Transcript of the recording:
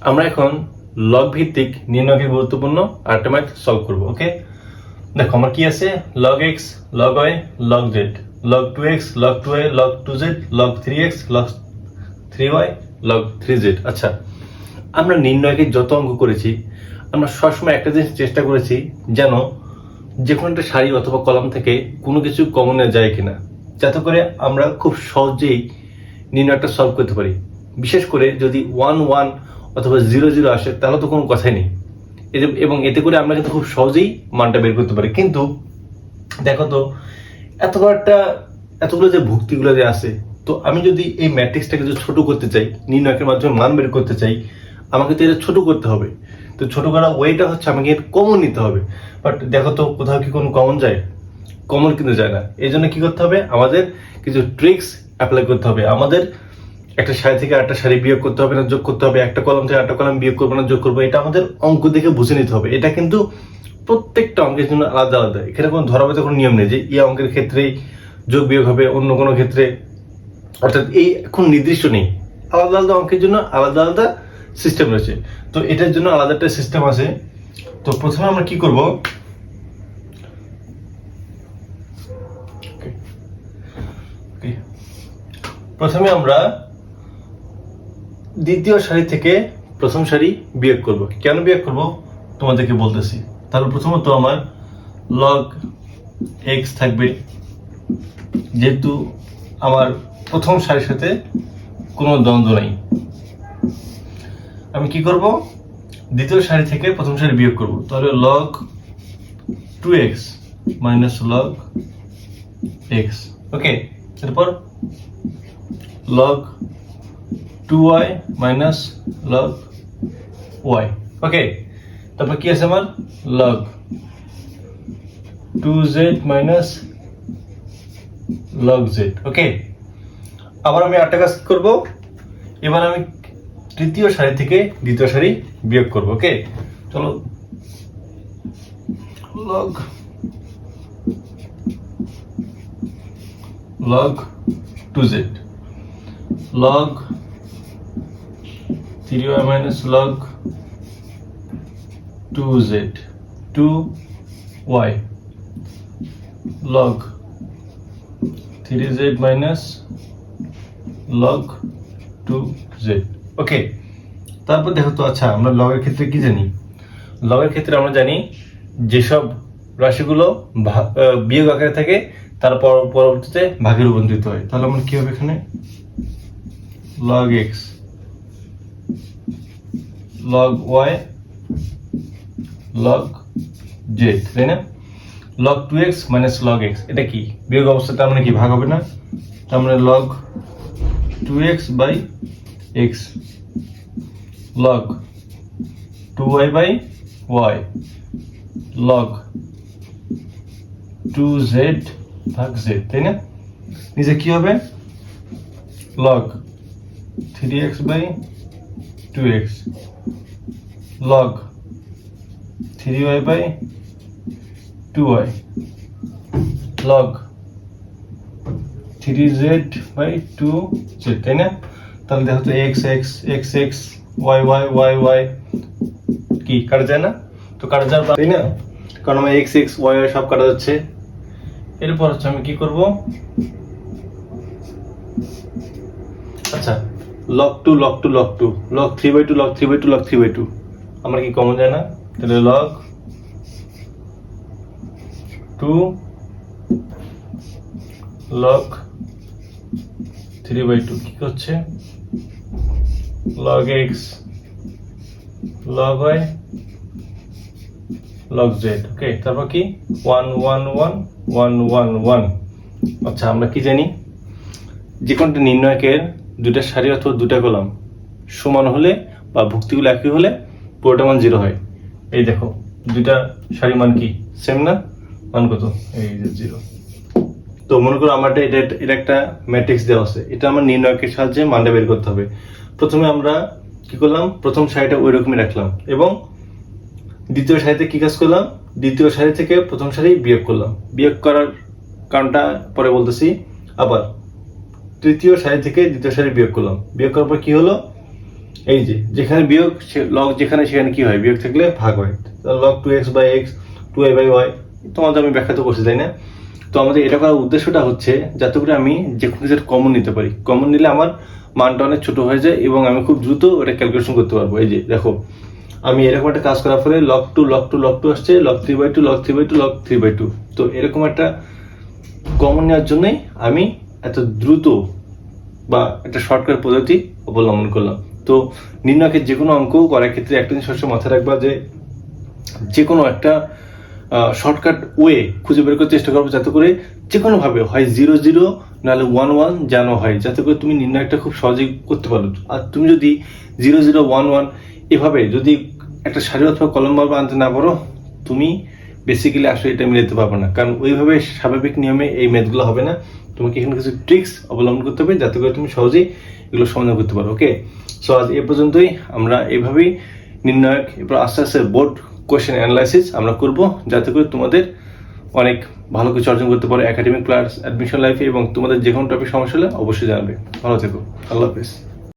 আমরা এখন লগ ভিত্তিক নির্ণয়কে গুরুত্বপূর্ণ আরেকটা ম্যাথ সলভ করব। ওকে, দেখো আমার কি আছে, log x log y log z log 2x log 2y log 2z log 3x log 3y log 3z। আচ্ছা, আমরা নির্ণয়কে যত অঙ্ক করেছি আমরা সবসময় একটা জিনিস চেষ্টা করেছি যেন যে কোনো একটা সারি অথবা কলাম থেকে কোনো কিছু কমনে যায় কিনা, যাতে করে আমরা খুব সহজেই নির্ণয়টা সলভ করতে পারি। বিশেষ করে যদি 1 1 অথবা 0 0 আসে তাহলে তো কোনো কথাই নেই, এবং এতে করে আমরা কিন্তু খুব সহজেই মানটা বের করতে পারি। কিন্তু দেখো তো এতগুলো যে ভুক্তিগুলো যে আছে, তো আমি যদি এই ম্যাট্রিক্সটাকে যদি ছোট করতে চাই, নির্ণয়কের মাধ্যমে মান বের করতে চাই, আমাকে তো এটা ছোট করতে হবে। তো ছোট করার ওয়েটা হচ্ছে আমাকে এর কমন নিতে হবে। বাট দেখো তো কোথাও কি কোনো কমন যায়? কমন কিন্তু যায় না। এই জন্য কি করতে হবে, আমাদের কিছু ট্রিক্স অ্যাপ্লাই করতে হবে। আমাদের একটা সারি থেকে আরেকটা সারি বিয়োগ করতে হবে না যোগ করতে হবে, একটা কলাম থেকে আরেকটা কলাম বিয়োগ করবো না যোগ করবো, এটা আমাদের অঙ্ক দেখে বুঝে নিতে হবে। এটা কিন্তু প্রত্যেকটা অঙ্কের জন্য আলাদা আলাদা। এখানে কোনো ধরাবাধা কোনো নিয়ম নেই যে এই অঙ্কের ক্ষেত্রেই যোগ বিয়োগ হবে, অন্য কোনো ক্ষেত্রে, অর্থাৎ এই এখন নির্দিষ্ট নেই। আলাদা আলাদা অঙ্কের জন্য আলাদা আলাদা সিস্টেম রয়েছে। তো এটার জন্য আলাদা একটা সিস্টেম আছে। তো প্রথমে আমরা কি করব, প্রথমে আমরা দ্বিতীয় সারি থেকে প্রথম সারি বিয়োগ করব। কেন বিয়োগ করব তোমাদেরকে বলতেছি। তাহলে প্রথমত আমার log x থাকবে, যেহেতু আমার প্রথম সারির সাথে কোনো দ্বন্দ্ব নেই। আমি কি করব, দ্বিতীয় সারি থেকে প্রথম সারি বিয়োগ করব। তাহলে log 2x minus log x। ওকে, এরপর log 2y minus log y। ওকে, তারপর কি আছে আমার log 2z minus log z। ওকে, আবার আমি আরেকটা কাজ করব, এবার আমি তৃতীয় সারি থেকে দ্বিতীয় সারি বিয়োগ করব। ওকে, চলো log 2z log 3y minus log 2z 2y log 3z minus log 2z। ওকে, তারপর দেখো তো, আচ্ছা আমরা লগের ক্ষেত্রে কি জানি? লগের ক্ষেত্রে আমরা জানি যেসব রাশিগুলো বিয়োগ আকারে থাকে তার পরবর্তীতে ভাগে রূপান্তরিত হয়। তাহলে আমরা কি হবে এখানে log x log y log z, তাই না? log 2x minus log x, এটা কি বিয়োগ অবস্থা, তার মানে কি ভাগ হবে না? তার মানে log 2x by x log 2y by y log 2z ভাগ z, তাই না? নিচে কি হবে log 3x by 2x log 3y by 2y log 3z by 2z, তাই না? তাহলে দেখো তো x x x x y y y y কি কাটা যায় না? তো কাটা যাবে, তাই না? কারণ আমার x x y y সব কাটা যাচ্ছে। এরপর হচ্ছে আমি কি করব, আচ্ছা log 2 log 2 log 2 log 3 by 2 log 3 by 2 log 3 by 2, আমার কি কমন যায় না? তাহলে log 2 log 3 by 2 কি হচ্ছে log x log y log z। ওকে, তারপর কি 1 1 1 1 1 1। আচ্ছা, আমরা কি জানি, যে কোনটা নির্ণয়কের দুইটা সারি অথবা দুটা কলাম সমান হলে বা ভুক্তিগুলো একই হলে পুরোটা মান 0 হয়। এই দেখো দুইটা সারি মান কি সেম না? মান কত? এই যে 0। তো মনে করো আমার এটা একটা ম্যাট্রিক্স দেওয়া আছে, এটা আমার নির্ণয়কের সাহায্যে মানটা বের করতে হবে। প্রথমে আমরা কি করলাম, প্রথম সারিটা ওই রকমই রাখলাম এবং দ্বিতীয় সারিতে কি কাজ করলাম, দ্বিতীয় সারি থেকে প্রথম সারি বিয়োগ করলাম। বিয়োগ করার কারণটা পরে বলতেছি। আবার তৃতীয় সারি থেকে দ্বিতীয় সারি বিয়োগ করলাম। বিয়োগ করার পর কি হলো, এই যে যেখানে বিয়োগ লগ যেখানে সেখানে কি হয়, বিয়োগ থাকলে ভাগ হয়। Log 2x by x 2y by y তোমাদের আমি ব্যাখ্যা তো করছি, তাই না? তো আমাদের এটা করার উদ্দেশ্যটা হচ্ছে যাতে করে আমি যে কোনো কিছুর কমন নিতে পারি। কমন নিলে আমার মানটা অনেক ছোট হয়ে যায় এবং আমি খুব দ্রুত ওটা ক্যালকুলেশন করতে পারবো। এই যে দেখো, আমি এরকম একটা কাজ করার ফলে লগ টু আসছে, লগ 3/2 লগ 3/2 লগ 3/2। তো এরকম একটা কমন নেওয়ার জন্যই আমি এত দ্রুত বা একটা শর্টকাট পদ্ধতি অবলম্বন করলাম। তো নির্ণয়কের যে কোনো অঙ্ক করার ক্ষেত্রে একটা জিনিস সবসময় মাথায় রাখবা যে কোনো একটা শর্টকাট ওয়ে খুঁজে বের করার চেষ্টা করবো, যাতে করে যে কোনোভাবে হয় 0-0 নাহলে 1-1 যেন হয়, যাতে করে তুমি নির্ণয়টা খুব সহজেই করতে পারো। আর তুমি যদি 0-0-1-1 এভাবে যদি একটা সারি অথবা কলম ভাবে আনতে না পারো, তুমি বেসিক্যালি আসলে এটা মিলাতে পারবে না, কারণ ওইভাবে স্বাভাবিক নিয়মে এই ম্যাথগুলো হবে না। তোমাকে এখানে কিছু ট্রিক্স অবলম্বন করতে হবে যাতে করে তুমি সহজেই এগুলো সমাধান করতে পারো। ওকে, সো আজ এ পর্যন্তই। আমরা এভাবেই নির্ণায়ক এরপর আস্তে আস্তে বোর্ড কোয়েশ্চেন অ্যানালাইসিস আমরা করব, যাতে করে তোমাদের অনেক ভালো কিছু অর্জন করতে পারো একাডেমিক প্লাস অ্যাডমিশন লাইফে, এবং তোমাদের যে কোনো টপিক সমস্যা হলে অবশ্যই জানাবে। ভালো থেকো, আল্লাহ হাফেজ।